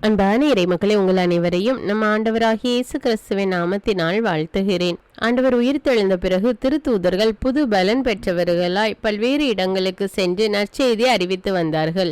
அன்பான இறைமக்களே, உங்கள் அனைவரையும் நம் ஆண்டவராகிய இயேசு கிறிஸ்துவின் நாமத்தினால் வாழ்த்துகிறேன். ஆண்டவர் உயிர்த்தெழுந்த பிறகு திருத்தூதர்கள் புது பலன் பெற்றவர்களாய் பல்வேறு இடங்களுக்கு சென்று நற்செய்தி அறிவித்து வந்தார்கள்.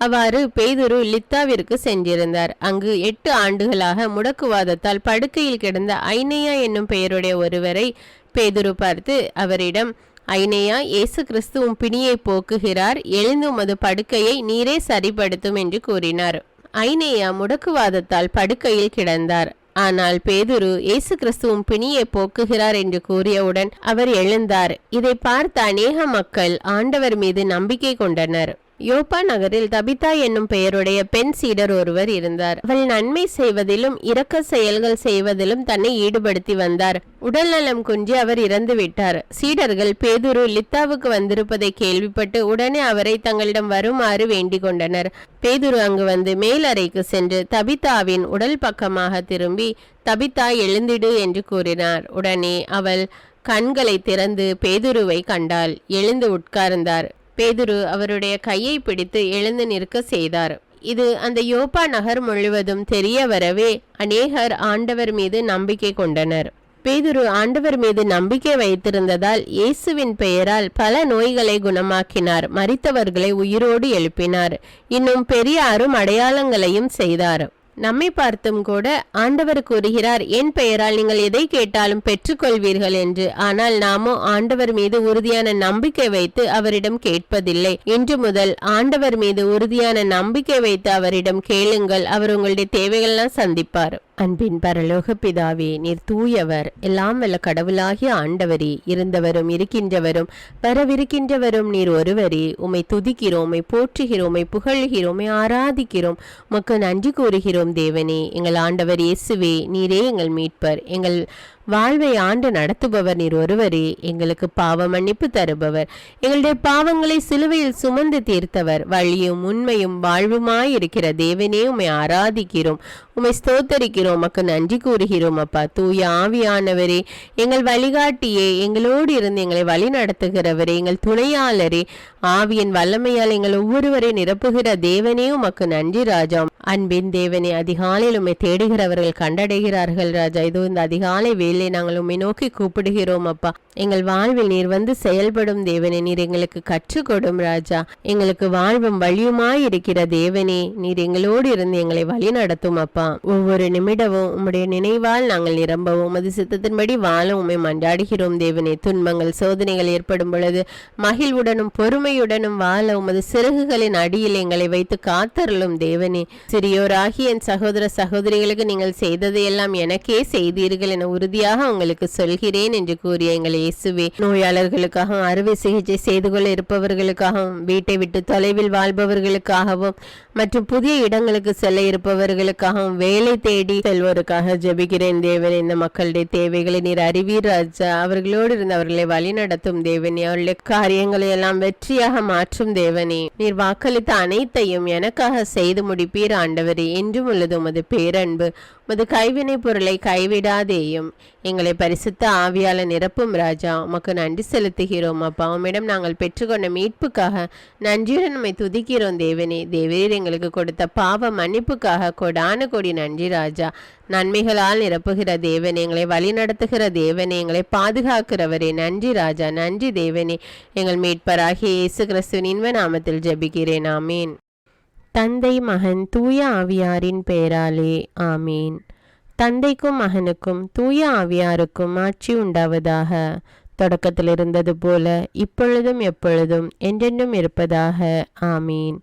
அவ்வாறு பேதுரு லித்தாவிற்கு சென்றிருந்தார். அங்கு 8 ஆண்டுகளாக முடக்குவாதத்தால் படுக்கையில் கிடந்த ஐனேயா என்னும் பெயருடைய ஒருவரை பேதுரு பார்த்து அவரிடம், ஐனேயா, இயேசு கிறிஸ்து உம் பிணியை போக்குகிறார், எழுந்து உமது படுக்கையை நீரே சரிப்படுத்தும் என்று கூறினார். ஐனேயா முடக்குவாதத்தால் படுக்கையில் கிடந்தார். ஆனால் பேதுரு இயேசு கிறிஸ்துவும் பிணியை போக்குகிறார் என்று கூறியவுடன் அவர் எழுந்தார். இதை பார்த்த அநேக மக்கள் ஆண்டவர் மீது நம்பிக்கை கொண்டனர். யோப்பா நகரில் தபிதா என்னும் பெயருடைய பெண் சீடர் ஒருவர் இருந்தார். அவள் நன்மை செய்வதிலும் இரக்க செயல்கள் செய்வதிலும் தன்னை ஈடுபடுத்தி வந்தார். உடல் நலம் குன்றி அவர் இறந்து விட்டார். சீடர்கள் பேதுரு லித்தாவுக்கு வந்திருப்பதை கேள்விப்பட்டு உடனே அவரை தங்களிடம் வருமாறு வேண்டிக் கொண்டனர். பேதுரு அங்கு வந்து மேலறைக்கு சென்று தபிதாவின் உடல் பக்கமாக திரும்பி, தபிதா, எழுந்திடு என்று கூறினார். உடனே அவள் கண்களை திறந்து பேதுருவை கண்டாள். எழுந்து உட்கார்ந்தார். பேதுரு அவருடைய கையை பிடித்து எழுந்து நிற்க செய்தார். இது அந்த யோப்பா நகர் முழுவதும் தெரிய வரவே அநேகர் ஆண்டவர் மீது நம்பிக்கை கொண்டனர். பேதுரு ஆண்டவர் மீது நம்பிக்கை வைத்திருந்ததால் இயேசுவின் பெயரால் பல நோய்களை குணமாக்கினார், மரித்தவர்களை உயிரோடு எழுப்பினார், இன்னும் பெரிய அரும் அடையாளங்களையும் செய்தார். நம்மை பார்த்தும் கூட ஆண்டவர் கூறுகிறார், என் பெயரால் நீங்கள் எதை கேட்டாலும் பெற்றுக்கொள்வீர்கள் என்று. ஆனால் நாமோ ஆண்டவர் மீது உறுதியான நம்பிக்கை வைத்து அவரிடம் கேட்பதில்லை. இன்று முதல் ஆண்டவர் மீது உறுதியான நம்பிக்கை வைத்து அவரிடம் கேளுங்கள், அவர் உங்களுடைய தேவைகள்லாம் சந்திப்பார். அன்பின் பரலோக பிதாவே, நீர் தூயவர், எல்லாம் வல்ல கடவுளாகிய ஆண்டவரே, இருந்தவரும் இருக்கின்றவரும் வரவிருக்கின்றவரும் நீர் ஒருவரே. உம்மை துதிக்கிறோம், உம்மை போற்றுகிறோம், உம்மை புகழ்கிறோம், உம்மை ஆராதிக்கிறோம், உமக்கு நன்றி கூறுகிறோம். தேவனே, எங்கள் ஆண்டவர் இயேசுவே, நீரே எங்கள் மீட்பர், எங்கள் வாழ்வை ஆண்டு நடத்துபவர் நீர் ஒருவரே. எங்களுக்கு பாவ மன்னிப்பு தருபவர், எங்களுடைய பாவங்களை சிலுவையில் சுமந்து தீர்த்தவர், வழியும் உண்மையும் வாழ்வுமாயிருக்கிற தேவனே, உம்மை ஆராதிக்கிறோம், உம்மை ஸ்தோத்தரிக்கிறோம், உமக்கு நன்றி கூறுகிறோம். அப்பா, தூய ஆவியானவரே, எங்கள் வழிகாட்டியே, எங்களோடு இருந்து எங்களை வழி நடத்துகிறவரே, எங்கள் துணையாளரே, ஆவியின் வல்லமையால் எங்கள் ஒவ்வொருவரை நிரப்புகிற தேவனே, உமக்கு நன்றி ராஜா. அன்பின் தேவனே, அதிகாலையில் உம்மை தேடுகிறவர்கள் கண்டடைகிறார்கள் ராஜா. இதோ இந்த அதிகாலை வேலை நாங்கள் உம்மை நோக்கி கூப்பிடுகிறோம் அப்பா. எங்கள் வாழ்வில் நீர் வந்து செயல்படும் தேவனே, நீர் எங்களுக்கு கற்றுக்கொடும் ராஜா. எங்களுக்கு வாழ்வும் வழியுமாய் இருக்கிற தேவனே, நீர் எங்களோடு இருந்து எங்களை வழி நடத்தும் அப்பா. ஒவ்வொரு நிமிடமும் உம்முடைய நினைவால் நாங்கள் நிரம்பவும் உமது சித்தத்தின்படி வாழ உம்மை மன்றாடுகிறோம் தேவனே. துன்பங்கள் சோதனைகள் ஏற்படும் பொழுது மகிழ்வுடனும் பொறுமையுடனும் வாழ உமது சிறகுகளின் அடியில் எங்களை வைத்து காத்தருளும் தேவனே. சிறியோராகி என் சகோதர சகோதரிகளுக்கு நீங்கள் செய்ததையெல்லாம் எனக்கே செய்தீர்கள் என உறுதியாக உங்களுக்கு சொல்கிறேன் என்று கூறிய எங்கள் இயேசுவே, நோயாளர்களுக்காகவும் அறுவை சிகிச்சை செய்து கொள்ள இருப்பவர்களுக்காகவும் வீட்டை விட்டு தொலைவில் வாழ்பவர்களுக்காகவும் மற்றும் புதிய இடங்களுக்கு செல்ல இருப்பவர்களுக்காகவும் வேலை தேடி செல்வோருக்காக ஜெபிக்கிறேன் தேவனே. இந்த மக்களுடைய தேவைகளை நீர் அறிவீர் ராஜா. அவர்களோடு இருந்து அவர்களை வழி நடத்தும் தேவனே. அவருடைய காரியங்களை எல்லாம் வெற்றியாக மாற்றும் தேவனே. நீர் வாக்களித்த அனைத்தையும் எனக்காக செய்து முடிப்பீர் ஆண்டவரே. என்றும் உள்ளது உமது பேரன்பு. உமது கைவினை பொருளை கைவிடாதேயும். எங்களை பரிசுத்த ஆவியால நிரப்பும் ராஜா. உமக்கு நன்றி செலுத்துகிறோம் அப்பா. உம்மிடம் நாங்கள் பெற்றுக்கொண்ட மீட்புக்காக நன்றியுடன் நம்மை துதிக்கிறோம் தேவனே. தேவரீர் எங்களுக்கு கொடுத்த பாவ மன்னிப்புக்காக கொடான கொடி நன்றி ராஜா. நன்மைகளால் நிரப்புகிற தேவனே, எங்களை வழி நடத்துகிற தேவனே, எங்களை பாதுகாக்கிறவரே, நன்றி ராஜா. நன்றி தேவனே. எங்கள் மீட்பராகிய இயேசு கிறிஸ்துவின் இன்ப நாமத்தில் ஜெபிக்கிறேன். ஆமீன். தந்தை, மகன், தூய ஆவியாரின் பெயராலே ஆமீன். தந்தைக்கும் மகனுக்கும் தூய ஆவியாருக்கும் ஆட்சி உண்டாவதாக. தொடக்கத்தில் இருந்தது போல இப்பொழுதும் எப்பொழுதும் என்றென்றும் இருப்பதாக ஆமீன்.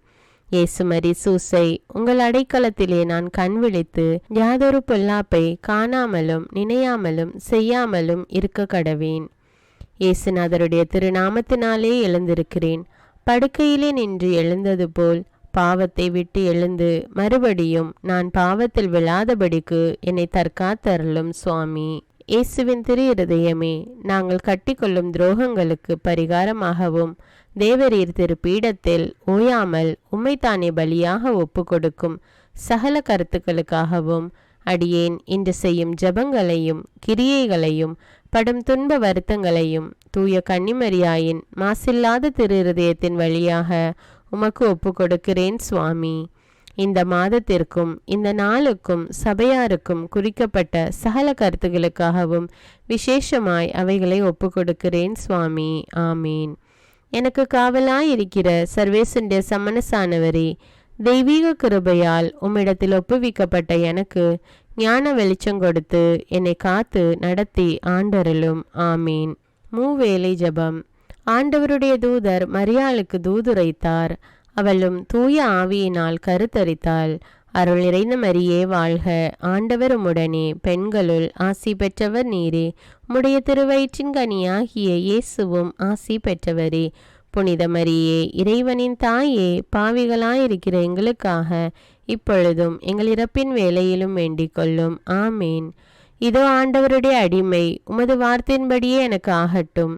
இயேசுமரி சூசை, உங்கள் அடைக்கலத்திலே நான் கண் விழித்து யாதொரு பொல்லாப்பை காணாமலும் நினையாமலும் செய்யாமலும் இருக்க கடவேன். இயேசுநாதருடைய திருநாமத்தினாலே எழுந்திருக்கிறேன். படுக்கையிலே நின்று எழுந்தது போல் பாவத்தை விட்டு எழுந்து மறுபடியும் நான் பாவத்தில் விழாதபடிக்கு என்னை தற்காத்தருளும் சுவாமி. இயேசுவின் திரு இருதயமே, நாங்கள் கட்டிக்கொள்ளும் துரோகங்களுக்கு பரிகாரமாகவும் தேவரீர் திரு பீடத்தில் ஓயாமல் உம்மைத்தானே பலியாக ஒப்பு கொடுக்கும் சகல கருத்துக்களுக்காகவும் அடியேன் இன்று செய்யும் ஜபங்களையும் கிரியைகளையும் படும் துன்ப வருத்தங்களையும் தூய கன்னிமரியாயின் மாசில்லாத திரு இருதயத்தின் வழியாக உமக்கு ஒப்பு கொடுக்கிறேன் சுவாமி. இந்த மாதத்திற்கும் இந்த நாளுக்கும் சபையாருக்கும் குறிக்கப்பட்ட சகல கருத்துகளுக்காகவும் விசேஷமாய் அவைகளை ஒப்பு கொடுக்கிறேன் சுவாமி. ஆமீன். எனக்கு காவலாயிருக்கிற சர்வேசுடைய சமனசானவரே, தெய்வீக கிருபையால் உம்மிடத்தில் ஒப்புவிக்கப்பட்ட எனக்கு ஞான வெளிச்சம் கொடுத்து என்னை காத்து நடத்தி ஆண்டருளும். ஆமீன். மூவேளை ஜெபம். ஆண்டவருடைய தூதர் மரியாளுக்கு தூதுரைத்தார். அவளும் தூய ஆவியினால் கருத்தரித்தாள். அருள் நிறைந்த மரியே வாழ்க, ஆண்டவர் உம்முடனே, பெண்களுள் ஆசி பெற்றவர் நீரே. உம்முடைய திருவயிற்றின் கனியாகிய இயேசுவும் ஆசி பெற்றவரே. புனித மரியே, இறைவனின் தாயே, பாவிகளாயிருக்கிற எங்களுக்காக இப்பொழுதும் எங்கள் இறப்பின் வேளையிலும் வேண்டிக் கொள்ளும். ஆமீன். இதோ ஆண்டவருடைய அடிமை, உமது வார்த்தையின்படியே எனக்கு ஆகட்டும்.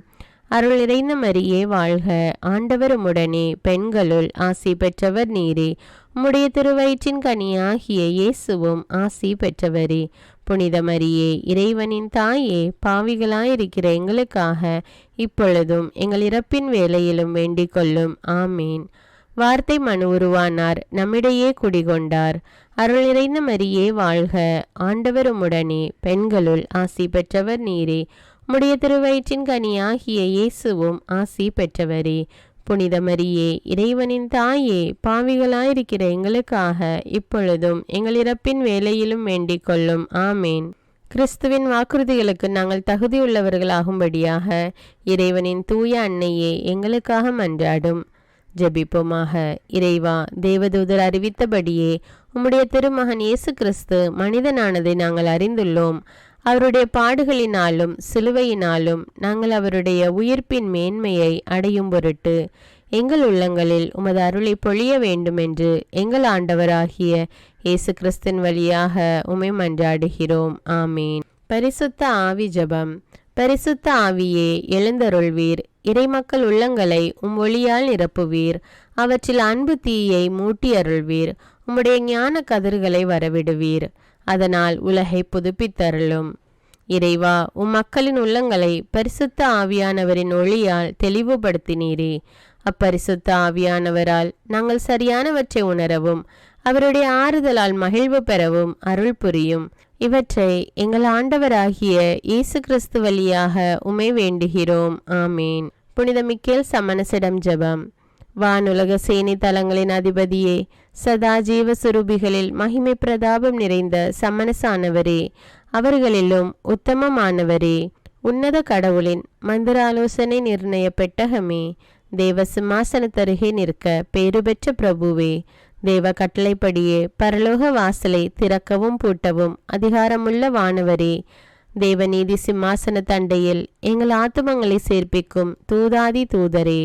அருள் நிறைந்த மரியே வாழ்க, ஆண்டவர் உம்முடனே, பெண்களுள் ஆசி பெற்றவர் நீரே. உம்முடைய திருவயிற்றின் கனியாகிய இயேசுவும் ஆசி பெற்றவரே. புனித மரியே, இறைவனின் தாயே, பாவிகளாயிருக்கிற எங்களுக்காக இப்பொழுதும் எங்கள் இறப்பின் வேளையிலும் வேண்டிக் கொள்ளும். ஆமீன். வார்த்தை மனு உருவானார், நம்மிடையே குடிகொண்டார். அருள் நிறைந்த மரியே வாழ்க, ஆண்டவர் உம்முடனே, பெண்களுள் ஆசி பெற்றவர் நீரே. உம்முடைய திருவயிற்றின் கனியாகிய இயேசுவும் ஆசி பெற்றவரே. புனித மரியே, இறைவனின் தாயே, பாவிகளாயிருக்கிற எங்களுக்காக இப்பொழுதும் எங்கள் இறப்பின் வேளையிலும் வேண்டிக் கொள்ளும். ஆமேன். கிறிஸ்துவின் வாக்குறுதிகளுக்கு நாங்கள் தகுதியுள்ளவர்களாகும்படியாக இறைவனின் தூய அன்னையே எங்களுக்காக மன்றாடும். ஜெபிப்போமாக. இறைவா, தேவதூதர் அறிவித்தபடியே உம்முடைய திருமகன் இயேசு கிறிஸ்து மனிதனானதை நாங்கள் அறிந்துள்ளோம். அவருடைய பாடுகளினாலும் சிலுவையினாலும் நாங்கள் அவருடைய உயிர்ப்பின் மேன்மையை அடையும் பொருட்டு எங்கள் உள்ளங்களில் உமது அருளை பொழிய வேண்டுமென்று எங்கள் ஆண்டவராகிய இயேசு கிறிஸ்தின் வழியாக உம்மை மன்றாடுகிறோம். ஆமீன். பரிசுத்த ஆவி ஜெபம். பரிசுத்த ஆவியே, எழுந்தருள்வீர். இறைமக்கள் உள்ளங்களை ஒளியால் நிரப்புவீர். அவற்றில் அன்பு தீயை மூட்டி அருள்வீர். உம்முடைய ஞான கதிர்களை வரவிடுவீர். அதனால் உலகை புதுப்பித்தருளும். இறைவா, மக்களின் உள்ளங்களை பரிசுத்த ஆவியானவரின் ஒளியால் தெளிவுபடுத்தினீரே. அப்பரிசுத்த ஆவியானவரால் நாங்கள் சரியானவற்றை உணரவும் அவருடைய ஆறுதலால் மகிழ்வு பெறவும் அருள் புரியும். இவற்றை எங்கள் ஆண்டவராகிய இயேசு கிறிஸ்து வழியாக உம்மை வேண்டுகிறோம். ஆமீன். புனித மிக்கேல் சமணசிடம் ஜெபம். வானுலக சேனை தலங்களின் அதிபதியே, சதா ஜீவ சுரூபிகளில் மகிமை பிரதாபம் நிறைந்த சமணசானவரே, அவர்களிலும் உத்தமமானவரே, உன்னத கடவுளின் மந்திர ஆலோசனை நிர்ணய பெட்டகமே, தேவ சிம்மாசனத்தருகே நிற்க பேறு பெற்ற பிரபுவே, தேவ கட்டளைப்படியே பரலோக வாசலை திறக்கவும் பூட்டவும் அதிகாரமுள்ள வானவரே, தேவநீதி சிம்மாசன தண்டையில் எங்கள் ஆத்துமங்களை சேர்ப்பிக்கும் தூதாதி தூதரே,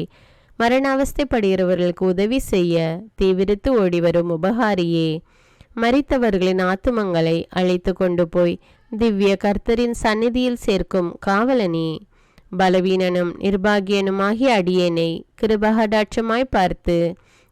மரண அவஸ்தைப்படுகிறவர்களுக்கு உதவி செய்ய தீவிரித்து ஓடிவரும் உபகாரியே, மரித்தவர்களின் ஆத்துமங்களை அழைத்து கொண்டு போய் திவ்ய கர்த்தரின் சந்நிதியில் சேர்க்கும் காவலனே, பலவீனனும் நிர்பாகியனுமாகிய அடியேனை கிருபகடாட்சமாய் பார்த்து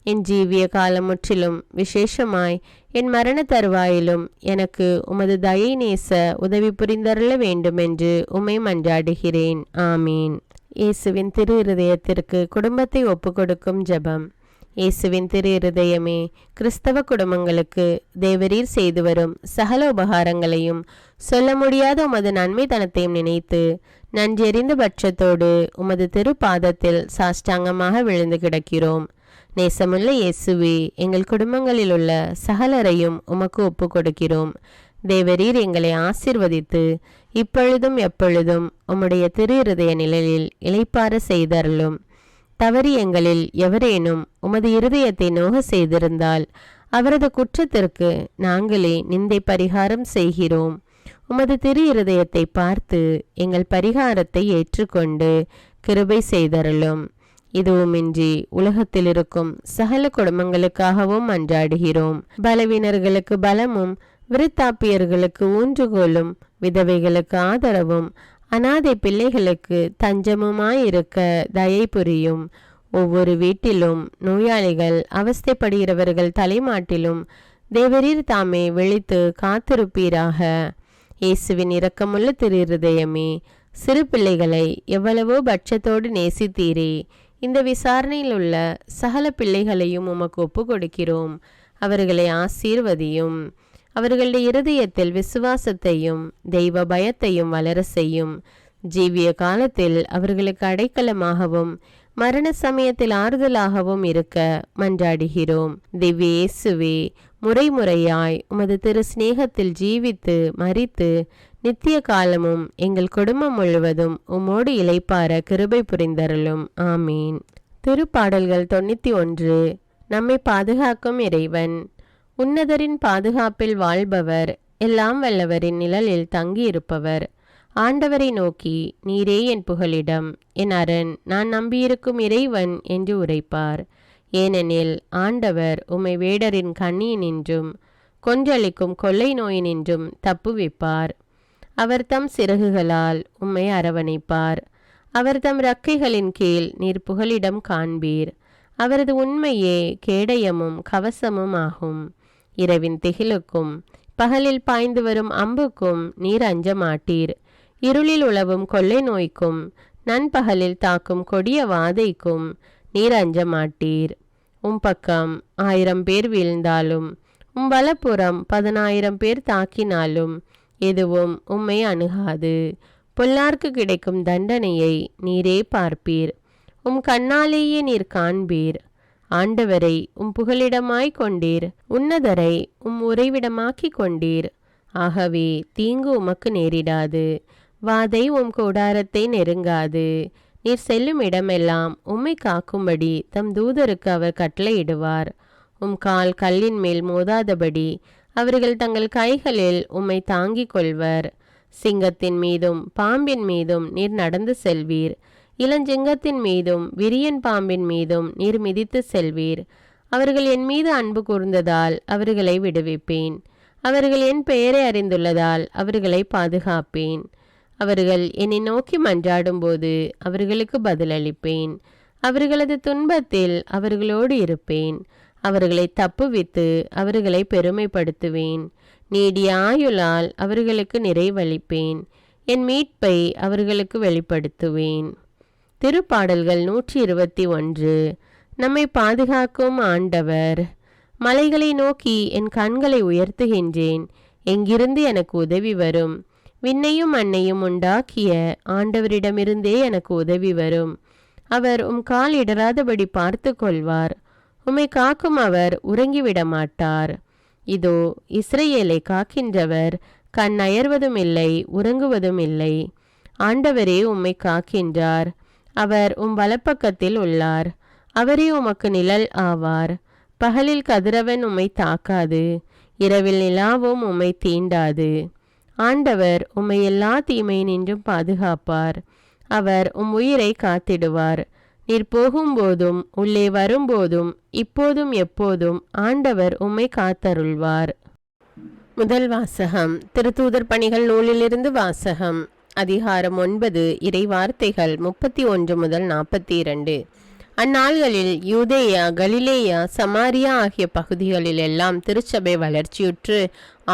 என் ஜீவிய காலம் முற்றிலும் விசேஷமாய் என் மரண தருவாயிலும் எனக்கு உமது தயை நேச உதவி புரிந்தருள வேண்டுமென்று உம்மை மன்றாடுகிறேன். ஆமீன். இயேசுவின் திரு இருதயத்திற்கு குடும்பத்தை ஒப்புக்கொடுக்கும் ஜெபம். இயேசுவின் திரு இருதயமே, கிறிஸ்தவ குடும்பங்களுக்கு தேவரீர் செய்து வரும் சகல உபகாரங்களையும் சொல்ல முடியாத உமது நன்மைத்தனத்தையும் நினைத்து நன்றெறிந்த பட்சத்தோடு உமது திரு பாதத்தில் சாஷ்டாங்கமாக விழுந்து கிடக்கிறோம். நேசமுள்ள இயேசுவே, எங்கள் குடும்பங்களில் உள்ள சகலரையும் உமக்கு ஒப்பு கொடுக்கிறோம். தேவரீர் எங்களை ஆசீர்வதித்து இப்பொழுதும் எப்பொழுதும் உம்முடைய திரு இருதய நிழலில் இளைப்பாற செய்தருளும். தவறி எங்களில் எவரேனும் உமது இருதயத்தை நோக செய்திருந்தால் அவரது குற்றத்திற்கு நாங்களே நிந்தை பரிகாரம் செய்கிறோம். உமது திரு இருதயத்தை பார்த்து எங்கள் பரிகாரத்தை ஏற்றுக்கொண்டு கிருபை செய்தருளும். இதுவுமின்றி உலகத்தில் இருக்கும் சகல குடும்பங்களுக்காகவும் மன்றாடுகிறோம். பலவீனர்களுக்கு பலமும் விருத்தாப்பியர்களுக்கு ஊன்றுகோலும் விதவைகளுக்கு ஆதரவும் அநாதை பிள்ளைகளுக்கு தஞ்சமுமாயிருக்க தயை புரியும். ஒவ்வொரு வீட்டிலும் நோயாளிகள் அவஸ்தைப்படுகிறவர்கள் தலைமாட்டிலும் தேவரீர் தாமே விழித்து காத்திருப்பீராக. இயேசுவின் இரக்கமுள்ள திரு இருதயமே, சிறு பிள்ளைகளை எவ்வளவோ பட்சத்தோடு நேசித்தீரே. இந்த விசாரணையில் உள்ள சகல பிள்ளைகளையும் உமக்கு ஒப்பு கொடுக்கிறோம். அவர்களை ஆசீர்வதியும். அவர்களுடைய இருதயத்தில் விசுவாசத்தையும் தெய்வ பயத்தையும் வளர செய்யும். ஜீவிய காலத்தில் அவர்களுக்கு அடைக்கலமாகவும் மரண சமயத்தில் ஆறுதலாகவும் இருக்க மன்றாடுகிறோம். திவ்ய இயேசுவே, முறைமுறையாய் உமது திரு சிநேகத்தில் ஜீவித்து மரித்து நித்திய காலமும் எங்கள் குடும்பம் முழுவதும் உம்மோடு இளைப்பார கிருபை புரிந்தருளும். ஆமீன். திருப்பாடல்கள் 91. நம்மை பாதுகாக்கும் இறைவன். உன்னதரின் பாதுகாப்பில் வாழ்பவர், எல்லாம் வல்லவரின் நிழலில் தங்கியிருப்பவர். ஆண்டவரை நோக்கி, நீரே என் புகலிடம், என் அரண், நான் நம்பியிருக்கும் இறைவன் என்று உரைப்பார். ஏனெனில் ஆண்டவர் உம்மை வேடரின் கண்ணியினின்றும் கொன்றளிக்கும் கொள்ளை நோயினின்றும் தப்புவிப்பார். அவர் தம் சிறகுகளால் உம்மை அரவணைப்பார். அவர் தம் இறக்கைகளின் கீழ் நீர் புகலிடம் காண்பீர். அவரது உண்மையே கேடயமும் கவசமும் ஆகும். இரவின் திகிலுக்கும் பகலில் பாய்ந்து வரும் அம்புக்கும் நீர் அஞ்ச மாட்டீர். இருளில் உலவும் கொள்ளை நோய்க்கும் நண்பகலில் தாக்கும் கொடிய வாதைக்கும் நீர் அஞ்ச மாட்டீர். பக்கம் 1000 பேர் வீழ்ந்தாலும் வலப்புறம் 10,000 பேர் தாக்கினாலும் எதுவும் உம்மை அணுகாது. பொல்லார்க்கு கிடைக்கும் தண்டனையை நீரே பார்ப்பீர். கண்ணாலேயே நீர் காண்பீர். ஆண்டவரை புகலிடமாய் கொண்டீர். உன்னதரை உறைவிடமாக்கி கொண்டீர். ஆகவே தீங்கு உமக்கு நேரிடாது. வாதை கூடாரத்தை நெருங்காது. நீர் செல்லும் இடமெல்லாம் உம்மை காக்கும்படி தம் தூதருக்கு அவர் கட்டளையிடுவார். கால் கல்லின் மேல் மோதாதபடி அவர்கள் தங்கள் கைகளில் உம்மை தாங்கிக் கொள்வர். சிங்கத்தின் மீதும் பாம்பின் மீதும் நீர் நடந்து செல்வீர். இளஞ்சிங்கத்தின் மீதும் விரியன் பாம்பின் மீதும் நீர் மிதித்து செல்வீர். அவர்கள் என் மீது அன்பு கூர்ந்ததால் அவர்களை விடுவிப்பேன். அவர்கள் என் பெயரை அறிந்துள்ளதால் அவர்களை பாதுகாப்பேன். அவர்கள் என்னை நோக்கி மன்றாடும் போது அவர்களுக்கு பதிலளிப்பேன். அவர்களது துன்பத்தில் அவர்களோடு இருப்பேன். அவர்களை தப்புவித்து அவர்களை பெருமைப்படுத்துவேன். நீடிய ஆயுளால் அவர்களுக்கு நிறைவளிப்பேன். என் மீட்பை அவர்களுக்கு வெளிப்படுத்துவேன். திருப்பாடல்கள் 121. நம்மை பாதுகாக்கும் ஆண்டவர். மலைகளை நோக்கி என் கண்களை உயர்த்துகின்றேன். எங்கிருந்து எனக்கு உதவி வரும்? விண்ணையும் மண்ணையும் உண்டாக்கிய ஆண்டவரிடமிருந்தே எனக்கு உதவி வரும். அவர் கால் இடராதபடி பார்த்து கொள்வார். உம்மை காக்கும் அவர் உறங்கிவிட மாட்டார். இதோ இஸ்ரவேலை காக்கின்றவர் கண் அயர்வதும் இல்லை, உறங்குவதும் இல்லை. ஆண்டவரே உம்மை காக்கின்றார். அவர் வலப்பக்கத்தில் உள்ளார். அவரே உமக்கு நிழல் ஆவார். பகலில் கதிரவன் உம்மை தாக்காது, இரவில் நிலாவும் உம்மை தீண்டாது. ஆண்டவர் உம்மை எல்லா தீமையினின்றும் பாதுகாப்பார். அவர் உயிரை காத்திடுவார். நீர் போகும்போதும் உள்ளே வரும்போதும் இப்போதும் எப்போதும் ஆண்டவர் உம்மை காத்தருள்வார். முதல் வாசகம். திருத்தூதர் பணிகள் நூலிலிருந்து வாசகம். அதிகாரம் 9. இறை வார்த்தைகள் 31 முதல் 42. அந்நாள்களில் யூதேயா, கலிலேயா, சமாரியா ஆகிய பகுதிகளில் எல்லாம் திருச்சபை வளர்ச்சியுற்று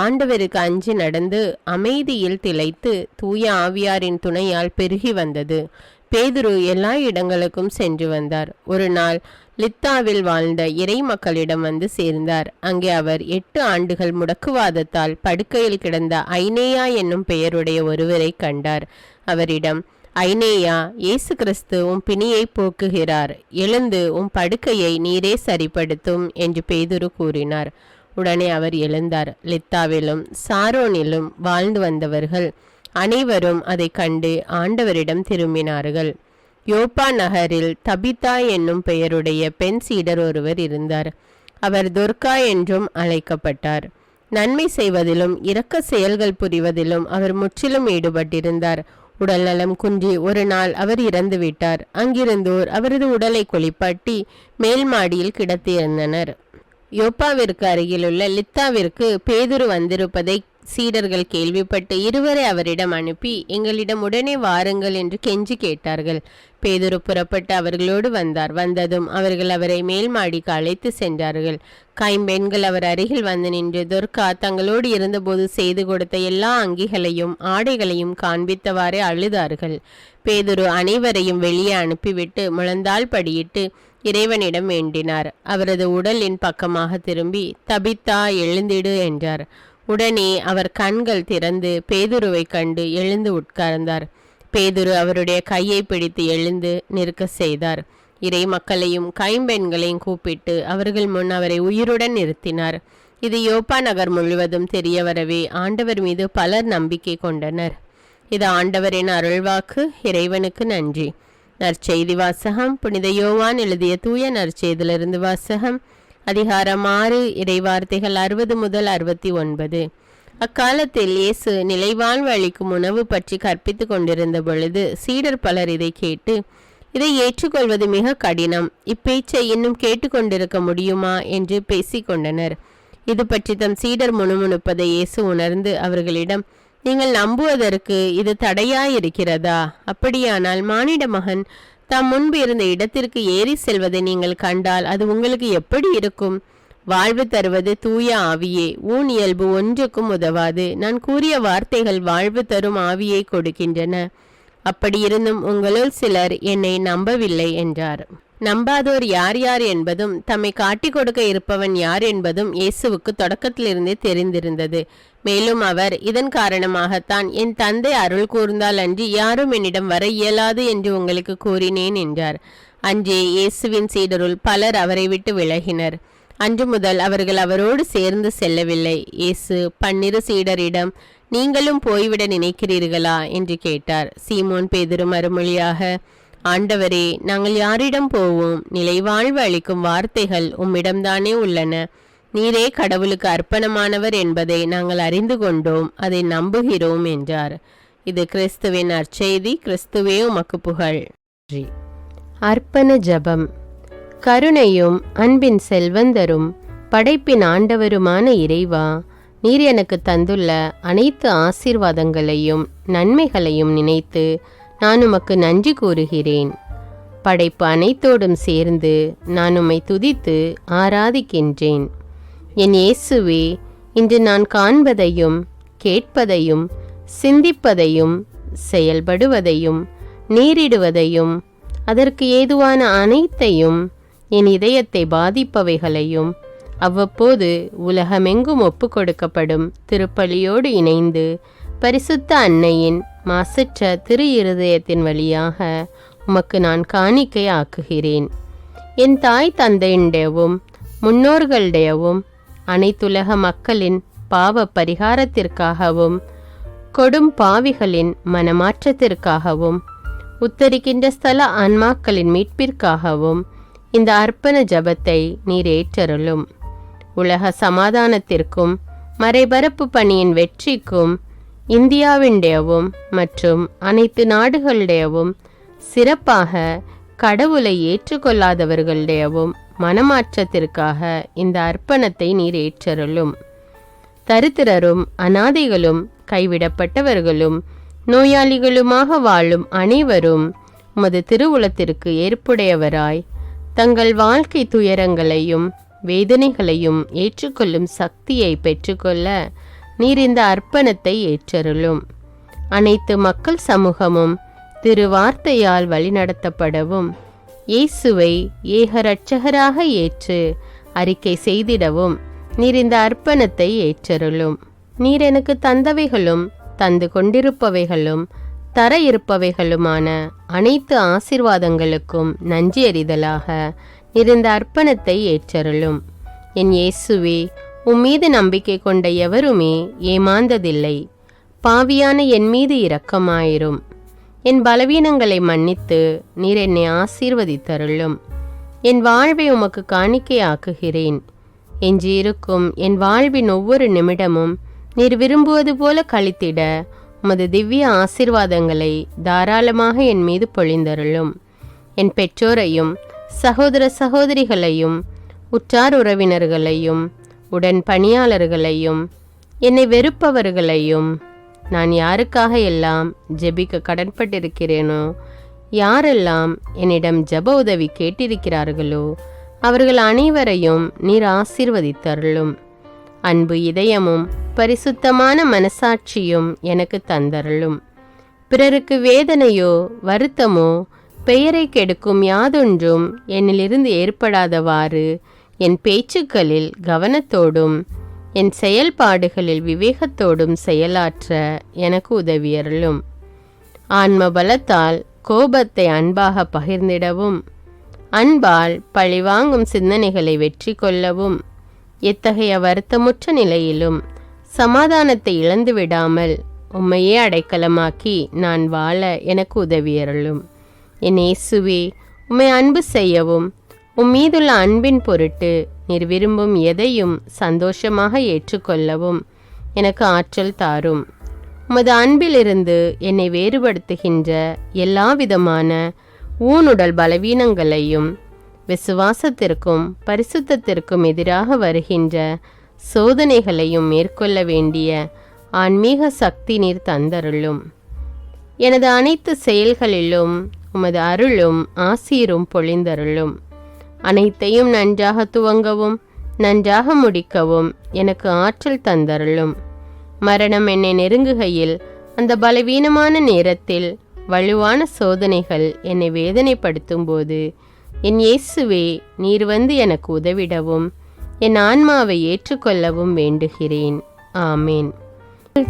ஆண்டவருக்கு அஞ்சி நடந்து அமைதியில் திளைத்து தூய ஆவியாரின் துணையால் பெருகி வந்தது. பேதுரு எல்லா இடங்களுக்கும் சென்று வந்தார். ஒரு நாள் லித்தாவில் வாழ்ந்த இறை மக்களிடம் வந்து சேர்ந்தார். அங்கே அவர் 8 ஆண்டுகள் முடக்குவாதத்தால் படுக்கையில் கிடந்த ஐனேயா என்னும் பெயருடைய ஒருவரை கண்டார். அவரிடம், ஐனேயா, இயேசு கிறிஸ்து பிணியை போக்குகிறார். எழுந்து படுக்கையை நீரே சரிப்படுத்தும் என்று பேதுரு கூறினார். உடனே அவர் எழுந்தார். லித்தாவிலும் சாரோனிலும் வாழ்ந்து வந்தவர்கள் அனைவரும் அதை கண்டு ஆண்டவரிடம் திரும்பினார்கள். யோப்பா நகரில் தபிதா என்னும் பெயருடைய பெண் சீடர் ஒருவர் இருந்தார். அவர் துர்கா என்றும் அழைக்கப்பட்டார். நன்மை செய்வதிலும் இரக்க செயல்கள் புரிவதிலும் அவர் முற்றிலும் ஈடுபட்டிருந்தார். உடல் நலம் குன்றி ஒரு நாள் அவர் இறந்துவிட்டார். அங்கிருந்தோர் அவரது உடலை குளிப்பாட்டி மேல் மாடியில் கிடத்தியிருந்தனர். யோப்பாவிற்கு அருகிலுள்ள லித்தாவிற்கு பேதுரு வந்திருப்பதை சீடர்கள் கேள்விப்பட்டு இருவரை அவரிடம் அனுப்பி, எங்களிடம் உடனே வாருங்கள் என்று கெஞ்சி கேட்டார்கள். பேதுரு புறப்பட்டு அவர்களோடு வந்தார். வந்ததும் அவர்கள் அவரை மேல் மாடிக்கு அழைத்து சென்றார்கள். கைம்பெண்கள் அவர் அருகில் வந்து நின்று துர்கா தங்களோடு இருந்தபோது செய்து கொடுத்த எல்லா அங்கிகளையும் ஆடைகளையும் காண்பித்தவாறே அழுதார்கள். பேதுரு அனைவரையும் வெளியே அனுப்பிவிட்டு முழந்தாள் படியிட்டு, இறைவனிடம் வேண்டினார். அவரது உடலின் பக்கமாக திரும்பி, தபித்தா எழுந்திடு என்றார். உடனே அவர் கண்கள் திறந்து பேதுருவை கண்டு எழுந்து உட்கார்ந்தார். பேதுரு அவருடைய கையை பிடித்து எழுந்து நிற்க செய்தார். இறை மக்களையும் கைம்பெண்களையும் கூப்பிட்டு அவர்கள் முன் அவரை உயிருடன் நிறுத்தினார். இது யோப்பா நகர் முழுவதும் தெரிய வரவே ஆண்டவர் மீது பலர் நம்பிக்கை கொண்டனர். இது ஆண்டவரின் அருள்வாக்கு. இறைவனுக்கு நன்றி. நற்செய்தி வாசகம். புனித யோவான் எழுதிய தூய நற்செய்தியிலிருந்து வாசகம். அதிகாரம் 6, இறைவார்த்தைகள் 60 முதல் 69. அக்காலத்தில் இயேசு நிலைவாழ்வு அளிக்கும் உணவு பற்றி கற்பித்து கொண்டிருந்த பொழுது சீடர் பலர் இதை கேட்டு, இதை ஏற்றுக்கொள்வது மிக கடினம், இப்பேச்சை இன்னும் கேட்டுக்கொண்டிருக்க முடியுமா என்று பேசிக்கொண்டனர். இது பற்றி தம் சீடர் முணுமுணுப்பதை இயேசு உணர்ந்து அவர்களிடம், நீங்கள் நம்புவதற்கு இது தடையாயிருக்கிறதா? அப்படியானால் மானிட மகன் தாம் முன்பு இருந்த இடத்திற்கு ஏறி செல்வதை நீங்கள் கண்டால் அது உங்களுக்கு எப்படி இருக்கும்? வாழ்வு தருவது தூய ஆவியே. ஊன் இயல்பு ஒன்றுக்கும் உதவாது. நான் கூறிய வார்த்தைகள் வாழ்வு தரும் ஆவியை கொடுக்கின்றன. அப்படியிருந்தும் உங்களுள் சிலர் என்னை நம்பவில்லை என்றார். நம்பாதோர் யார் யார் என்பதும் தம்மை காட்டிக் கொடுக்க இருப்பவன் யார் என்பதும் இயேசுவுக்கு தொடக்கத்திலிருந்தே தெரிந்திருந்தது. மேலும் அவர், இதன் காரணமாகத்தான் என் தந்தை அருள் கூர்ந்தால் அன்றி யாரும் என்னிடம் வர இயலாது என்று உங்களுக்கு கூறினேன் என்றார். அன்றே இயேசுவின் சீடருள் பலர் அவரை விட்டு விலகினர். அன்று முதல் அவர்கள் அவரோடு சேர்ந்து செல்லவில்லை. இயேசு 12 சீடரிடம், நீங்களும் போய்விட நினைக்கிறீர்களா என்று கேட்டார். சீமோன் பேதுரு மறுமொழியாக, ஆண்டவரே, நாங்கள் யாரிடம் போவோம்? நிலைவாழ்வு அளிக்கும் வார்த்தைகள் உம்மிடம்தானே உள்ளன. நீரே கடவுளுக்கு அர்ப்பணமானவர் என்பதை நாங்கள் அறிந்து கொண்டோம், அதை நம்புகிறோம் என்றார். இது கிறிஸ்துவின் நற்செய்தி. கிறிஸ்துவே உமக்கு புகழ். அர்ப்பண ஜெபம். கருணையும் அன்பின் செல்வந்தரும் படைப்பின் ஆண்டவருமான இறைவா, நீர் எனக்கு தந்துள்ள அனைத்து ஆசீர்வாதங்களையும் நன்மைகளையும் நினைத்து நான் உமக்கு நன்றி கூறுகிறேன். படைப்பு அனைத்தோடும் சேர்ந்து நான் உம்மை துதித்து ஆராதிக்கின்றேன். என் இயேசுவே, இன்று நான் காண்பதையும் கேட்பதையும் சிந்திப்பதையும் செயல்படுவதையும் நேரிடுவதையும் அதற்கு ஏதுவான அனைத்தையும் என் இதயத்தை பாதிப்பவைகளையும் அவ்வப்போது உலகமெங்கும் ஒப்பு கொடுக்கப்படும் திருப்பலியோடு இணைந்து பரிசுத்த அன்னையின் மாசற்ற திரு இருதயத்தின் வழியாக உமக்கு நான் காணிக்கை ஆக்குகிறேன். என் தாய் தந்தையுடையவும் முன்னோர்களுடையவும் அனைத்துலக மக்களின் பாவ பரிகாரத்திற்காகவும் கொடும் பாவிகளின் மனமாற்றத்திற்காகவும் உத்தரிக்கின்ற ஸ்தல ஆன்மாக்களின் மீட்பிற்காகவும் இந்த அர்ப்பண ஜபத்தை நீர் ஏற்றருளும். உலக சமாதானத்திற்கும் மறைபரப்பு பணியின் வெற்றிக்கும் இந்தியாவினுடையவும் மற்றும் அனைத்து நாடுகளுடையவும் சிறப்பாக கடவுளை ஏற்றுக்கொள்ளாதவர்களுடையவும் மனமாற்றத்திற்காக இந்த அர்ப்பணத்தை நீர் ஏற்றருளும். தரித்திரரும் அனாதைகளும் கைவிடப்பட்டவர்களும் நோயாளிகளுமாக வாழும் அனைவரும் உமது திருவுளத்திற்கு ஏற்புடையவராய் தங்கள் வாழ்க்கை துயரங்களையும் வேதனைகளையும் ஏற்றுக்கொள்ளும் சக்தியை பெற்றுக்கொள்ள நீர் இந்த அர்ப்பணத்தை ஏற்றருளும். அனைத்து மக்கள் சமூகமும் திருவார்த்தையால் வழிநடத்தப்படவும் இயேசுவை ஏக இரட்சகராக ஏற்று அறிக்கை செய்திடவும் நீர் இந்த அர்ப்பணத்தை ஏற்றருளும். நீர் எனக்கு தந்தவைகளும் தந்து கொண்டிருப்பவைகளும் தர இருப்பவைகளுமான அனைத்து ஆசீர்வாதங்களுக்கும் நன்றி அறிதலாக நீர் இந்த அர்ப்பணத்தை ஏற்றருளும். என் இயேசுவே, உம்மீது நம்பிக்கை கொண்ட எவருமே ஏமாந்ததில்லை. பாவியான என் மீது இரக்கமாயிரும். என் பலவீனங்களை மன்னித்து நீர் என்னை ஆசீர்வதித்தருளும். என் வாழ்வை உமக்கு காணிக்கையாக்குகிறேன். எஞ்சியிருக்கும் என் வாழ்வின் ஒவ்வொரு நிமிடமும் நீர் விரும்புவது போல கழித்திட உமது திவ்ய ஆசீர்வாதங்களை தாராளமாக என் மீது பொழிந்தருளும். என் பெற்றோரையும் சகோதர சகோதரிகளையும் உற்றார் உறவினர்களையும் உடன் பணியாளர்களையும் என்னை வெறுப்பவர்களையும் நான் யாருக்காக எல்லாம் ஜெபிக்க கடன்பட்டிருக்கிறேனோ, யாரெல்லாம் என்னிடம் ஜெப உதவி கேட்டிருக்கிறார்களோ அவர்கள் அனைவரையும் நீர் ஆசீர்வதித்தருளும். அன்பு இதயமும் பரிசுத்தமான மனசாட்சியும் எனக்கு தந்தருளும். பிறருக்கு வேதனையோ வருத்தமோ பெயரை கெடுக்கும் யாதொன்றும் என்னிலிருந்து ஏற்படாதவாறு என் பேச்சுக்களில் கவனத்தோடும் என் செயல்பாடுகளில் விவேகத்தோடும் செயலாற்ற எனக்கு உதவியருளும். ஆன்ம பலத்தால் கோபத்தை அன்பாக பகிர்ந்திடவும், அன்பால் பழிவாங்கும் சிந்தனைகளை வெற்றி கொள்ளவும், எத்தகைய வருத்தமுற்ற நிலையிலும் சமாதானத்தை இழந்து விடாமல் உம்மையே அடைக்கலமாக்கி நான் வாழ எனக்கு உதவியருளும். என் இயேசுவே, உம்மை அன்பு செய்யவும் மீதுள்ள அன்பின் பொருட்டு நீர் விரும்பும் எதையும் சந்தோஷமாக ஏற்றுக்கொள்ளவும் எனக்கு ஆற்றல் தாரும். உமது அன்பிலிருந்து என்னை வேறுபடுத்துகின்ற எல்லா விதமான ஊனுடல் பலவீனங்களையும் விசுவாசத்திற்கும் பரிசுத்தத்திற்கும் எதிராக வருகின்ற சோதனைகளையும் மேற்கொள்ள வேண்டிய ஆன்மீக சக்தி நீர் தந்தருளும். எனது அனைத்து செயல்களிலும் உமது அருளும் ஆசீரும் பொழிந்தருளும். அனைத்தையும் நன்றாக துவங்கவும் நன்றாக முடிக்கவும் எனக்கு ஆற்றல் தந்தருளும். மரணம் என்னை நெருங்குகையில் அந்த பலவீனமான நேரத்தில் வலுவான சோதனைகள் என்னை வேதனைப்படுத்தும் போது என் இயேசுவே, நீர் வந்து எனக்கு உதவிடவும் என் ஆன்மாவை ஏற்றுக்கொள்ளவும் வேண்டுகிறேன். ஆமேன்.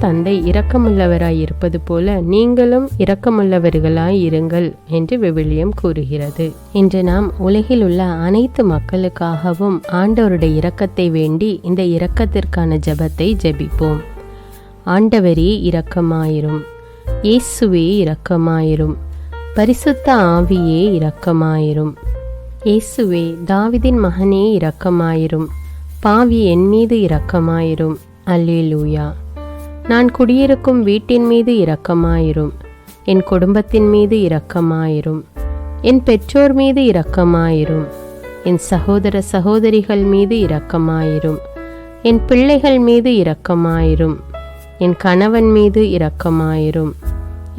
தந்தை இரக்கமுள்ளவராய் இருப்பது போல நீங்களும் இரக்கமுள்ளவர்களாய் இருங்கள் என்று விவிலியம் கூறுகிறது. இன்று நாம் உலகில் உள்ள அனைத்து மக்களுக்காகவும் ஆண்டவருடைய இரக்கத்தை வேண்டி இந்த இரக்கத்திற்கான ஜெபத்தை ஜெபிப்போம். ஆண்டவரே இரக்கமாயிரும், இயேசுவே இரக்கமாயிரும், பரிசுத்த ஆவியே இரக்கமாயிரும். இயேசுவே, தாவீதின் மகனே இரக்கமாயிரும், பாவி என் மீது இரக்கமாயிரும். அல்லேலூயா. நான் குடியிருக்கும் வீட்டின் மீது இரக்கமாயிரும், என் குடும்பத்தின் மீது இரக்கமாயிரும், என் பெற்றோர் மீது இரக்கமாயிரும், என் சகோதர சகோதரிகள் மீது இரக்கமாயிரும், என் பிள்ளைகள் மீது இரக்கமாயிரும், என் கணவன் மீது இரக்கமாயிரும்,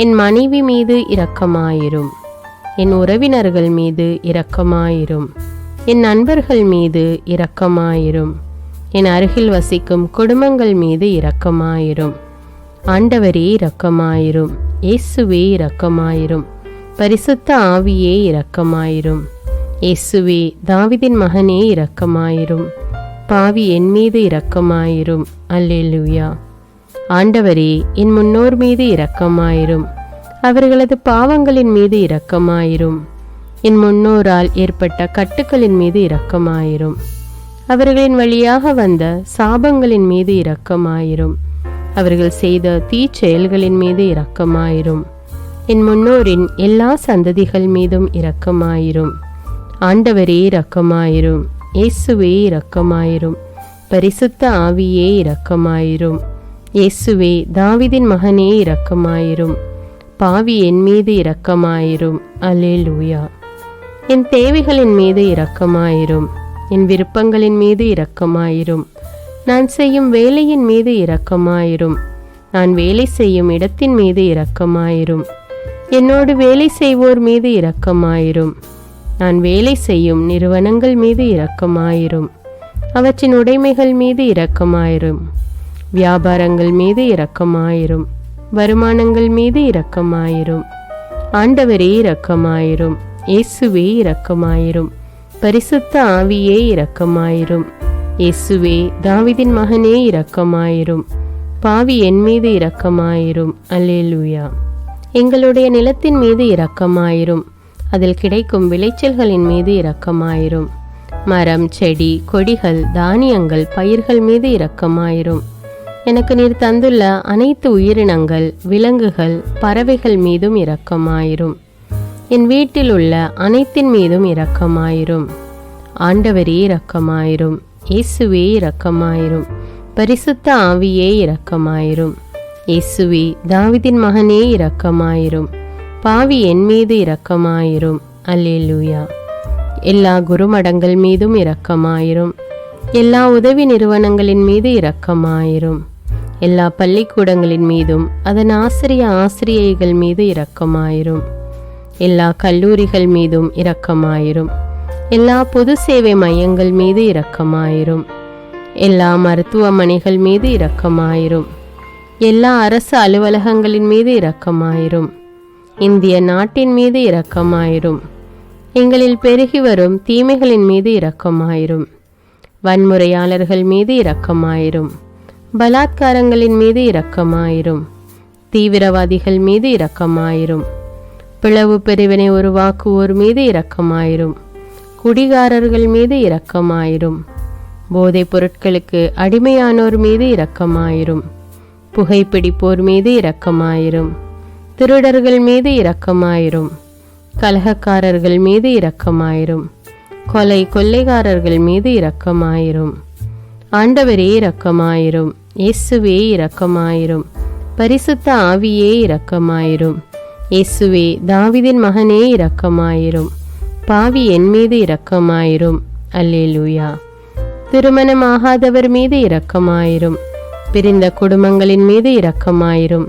என் மனைவி மீது இரக்கமாயிரும், என் உறவினர்கள் மீது இரக்கமாயிரும், என் நண்பர்கள் மீது இரக்கமாயிரும், என் அருகில் வசிக்கும் குடும்பங்கள் மீது இரக்கமாயிரும். ஆண்டவரே இரக்கமாயிரும், இயேசுவே இரக்கமாயிரும், பரிசுத்த ஆவியே இரக்கமாயிரும். இயேசுவே, தாவீதின் மகனே இரக்கமாயிரும், பாவி என் மீது இரக்கமாயிரும். அல்லேலூயா. ஆண்டவரே, என் முன்னோர் மீது இரக்கமாயிரும், அவர்களது பாவங்களின் மீது இரக்கமாயிரும். என் முன்னோரால் ஏற்பட்ட கட்டுக்களின் மீது இரக்கமாயிரும், அவர்களின் வழியாக வந்த சாபங்களின் மீது இரக்கமாயிரும், அவர்கள் செய்த தீச்செயல்களின் மீது இரக்கமாயிரும். என் முன்னோரின் எல்லா சந்ததிகள் மீதும் இரக்கமாயிரும். ஆண்டவரே இரக்கமாயிரும், இயேசுவே இரக்கமாயிரும், பரிசுத்த ஆவியே இரக்கமாயிரும். இயேசுவே, தாவீதின் மகனே இரக்கமாயிரும், பாவி என் மீது இரக்கமாயிரும். அல்லேலூயா. என் தேவைகளின் மீது இரக்கமாயிரும், என் விருப்பங்களின் மீது இரக்கமாயிரும். நான் செய்யும் வேலையின் மீது இரக்கமாயிரும், நான் வேலை செய்யும் இடத்தின் மீது இரக்கமாயிரும். என்னோடு வேலை செய்வோர் மீது இரக்கமாயிரும், நான் வேலை செய்யும் நிறுவனங்கள் மீது இரக்கமாயிரும். அவற்றின் உடைமைகள் மீது இரக்கமாயிரும், வியாபாரங்கள் மீது இரக்கமாயிரும், வருமானங்கள் மீது இரக்கமாயிரும். ஆண்டவரே இரக்கமாயிரும், இயேசுவே இரக்கமாயிரும், பரிசுத்த ஆவியே இரக்கமாயிரும். இயேசுவே, தாவீதின் மகனே இரக்கமாயிரும், பாவி என் மீது இரக்கமாயிரும். அல்லேலூயா. எங்களுடைய நிலத்தின் மீது இரக்கமாயிரும், அதில் கிடைக்கும் விளைச்சல்களின் மீது இரக்கமாயிரும். மரம், செடி, கொடிகள், தானியங்கள், பயிர்கள் மீது இரக்கமாயிரும். எனக்கு நீர் தந்துள்ள அனைத்து உயிரினங்கள், விலங்குகள், பறவைகள் மீதும் இரக்கமாயிரும். என் வீட்டில் உள்ள அனைத்தின் மீதும் இரக்கமாயிரும். ஆண்டவரே இரக்கமாயிரும், இயேசுவே இரக்கமாயிரும், பரிசுத்த ஆவியே இரக்கமாயிரும். இயேசுவே, தாவீதின் மகனே இரக்கமாயிரும், பாவி என் மீது இரக்கமாயிரும். அல்லேலூயா. எல்லா குருமடங்கள் மீதும் இரக்கமாயிரும், எல்லா உதவி நிறுவனங்களின் மீது இரக்கமாயிரும், எல்லா பள்ளிக்கூடங்களின் மீதும் அதன் ஆசிரியைகள் மீது இரக்கமாயிரும், எல்லா கல்லூரிகள் மீதும் இரக்கமாயிரும், எல்லா பொது சேவை மையங்கள் மீது இரக்கமாயிரும், எல்லா மருத்துவமனைகள் மீது இரக்கமாயிரும், எல்லா அரசு அலுவலகங்களின் மீது இரக்கமாயிரும், இந்திய நாட்டின் மீது இரக்கமாயிரும். எங்களில் பெருகி வரும் தீமைகளின் மீது இரக்கமாயிரும். வன்முறையாளர்கள் மீது இரக்கமாயிரும். பலாத்காரங்களின் மீது இரக்கமாயிரும். தீவிரவாதிகள் மீது இரக்கமாயிரும். பிளவு பிரிவினை உருவாக்குவோர் மீது இரக்கமாயிரும். குடிகாரர்கள் மீது இரக்கமாயிரும். போதைப் பொருட்களுக்கு அடிமையானோர் மீது இரக்கமாயிரும். புகைப்பிடிப்போர் மீது இரக்கமாயிரும். திருடர்கள் மீது இரக்கமாயிரும். கலகக்காரர்கள் மீது இரக்கமாயிரும். கொள்ளைக்காரர்கள் மீது இரக்கமாயிரும். ஆண்டவரே இரக்கமாயிரும். இயேசுவே இரக்கமாயிரும். பரிசுத்த ஆவியே இரக்கமாயிரும். இயேசுவே தாவீதின் மகனே இரக்கமாயிரும். பாவி என் மீது இரக்கமாயிரும். அல்லேலூயா. திருமணமாகாதவர் மீது இரக்கமாயிரும். பிரிந்த குடும்பங்களின் மீது இரக்கமாயிரும்.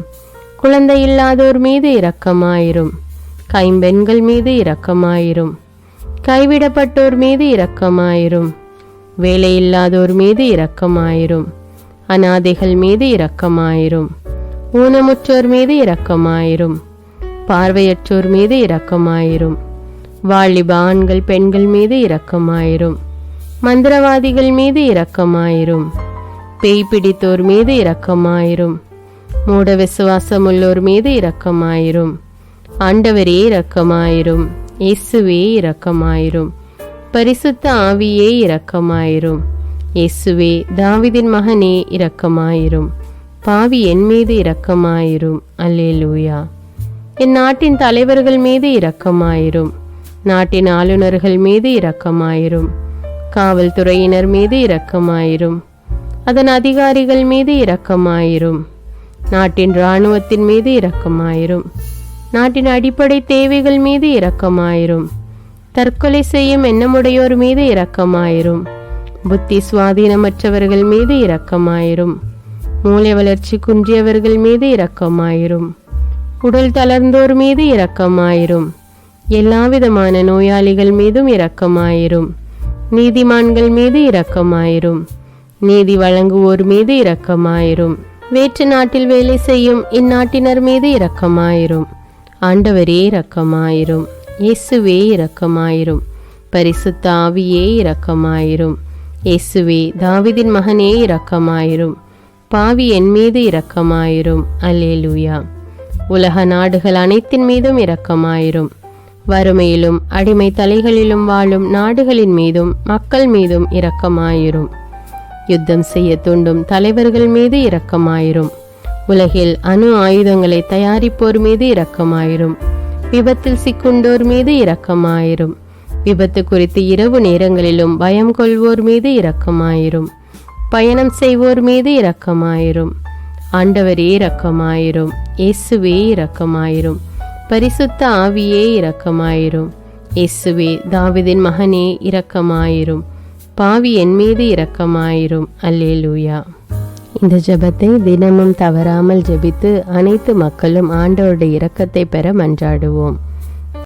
குழந்தை இல்லாதோர் மீது இரக்கமாயிரும். கைம்பெண்கள் மீது இரக்கமாயிரும். கைவிடப்பட்டோர் மீது இரக்கமாயிரும். வேலையில்லாதோர் மீது இரக்கமாயிரும். அநாதைகள் மீது இரக்கமாயிரும். ஊனமுற்றோர் மீது இரக்கமாயிரும். பார்வையற்றோர் மீது இரக்கமாயிரும். வாலிப ஆண்கள் பெண்கள் மீது இரக்கமாயிரும். மந்திரவாதிகள் மீது இரக்கமாயிரும். பேய் பிடித்தோர் மீது இரக்கமாயிரும். மூட விசுவாசமுள்ளோர் மீது இரக்கமாயிரும். ஆண்டவரே இரக்கமாயிரும். இயேசுவே இரக்கமாயிரும். பரிசுத்த ஆவியே இரக்கமாயிரும். இயேசுவே தாவீதின் மகனே இரக்கமாயிரும். பாவி என் மீது இரக்கமாயிரும். அல்லேலூயா. என் நாட்டின் தலைவர்கள் மீது இரக்கமாயிரும். நாட்டின் ஆளுநர்கள் மீது இரக்கமாயிரும். காவல்துறையினர் மீது இரக்கமாயிரும். அதன் அதிகாரிகள் மீது இரக்கமாயிரும். நாட்டின் இராணுவத்தின் மீது இரக்கமாயிரும். நாட்டின் அடிப்படை தேவைகள் மீது இரக்கமாயிரும். தற்கொலை செய்யும் எண்ணமுடையோர் மீது இரக்கமாயிரும். புத்தி சுவாதீனமற்றவர்கள் மீது இரக்கமாயிரும். மூளை வளர்ச்சி குன்றியவர்கள் மீது இரக்கமாயிரும். உடல் தளர்ந்தோர் மீது இரக்கமாயிரும். எல்லாவிதமான நோயாளிகள் மீதும் இரக்கமாயிரும். நீதிமான்கள் மீது இரக்கமாயிரும். நீதி வழங்குவோர் மீது இரக்கமாயிரும். வேற்று நாட்டில் வேலை செய்யும் இந்நாட்டினர் மீது இரக்கமாயிரும். ஆண்டவரே இரக்கமாயிரும். இயேசுவே இரக்கமாயிரும். பரிசுத்த ஆவியே இரக்கமாயிரும். இயேசுவே தாவீதின் மகனே இரக்கமாயிரும். பாவி என் மீது இரக்கமாயிரும். அல்லேலூயா. உலக நாடுகள் அனைத்தின் மீதும் இரக்கமாயிரும். வறுமையிலும் அடிமை தலைகளிலும் வாழும் நாடுகளின் மீதும் மக்கள் மீதும் இரக்கமாயிரும். யுத்தம் செய்ய தூண்டும் தலைவர்கள் மீது இரக்கமாயிரும். உலகில் அணு ஆயுதங்களை தயாரிப்போர் மீது இரக்கமாயிரும். விபத்தில் சிக்குண்டோர் மீது இரக்கமாயிரும். விபத்து குறித்து இரவு நேரங்களிலும் பயம் கொள்வோர் மீது இரக்கமாயிரும். பயணம் செய்வோர் மீது இரக்கமாயிரும். ஆண்டவரே இரக்கமாயிரும். இயேசுவே இரக்கமாயிரும். பரிசுத்த ஆவியே இரக்கமாயிரும். இயேசுவே தாவீதின் மகனே இரக்கமாயிரும். பாவி என் மீது இரக்கமாயிரும். அல்லேலூயா. இந்த ஜெபத்தை தினமும் தவறாமல் ஜெபித்து அனைத்து மக்களும் ஆண்டவருடைய இரக்கத்தை பெற மன்றாடுவோம்.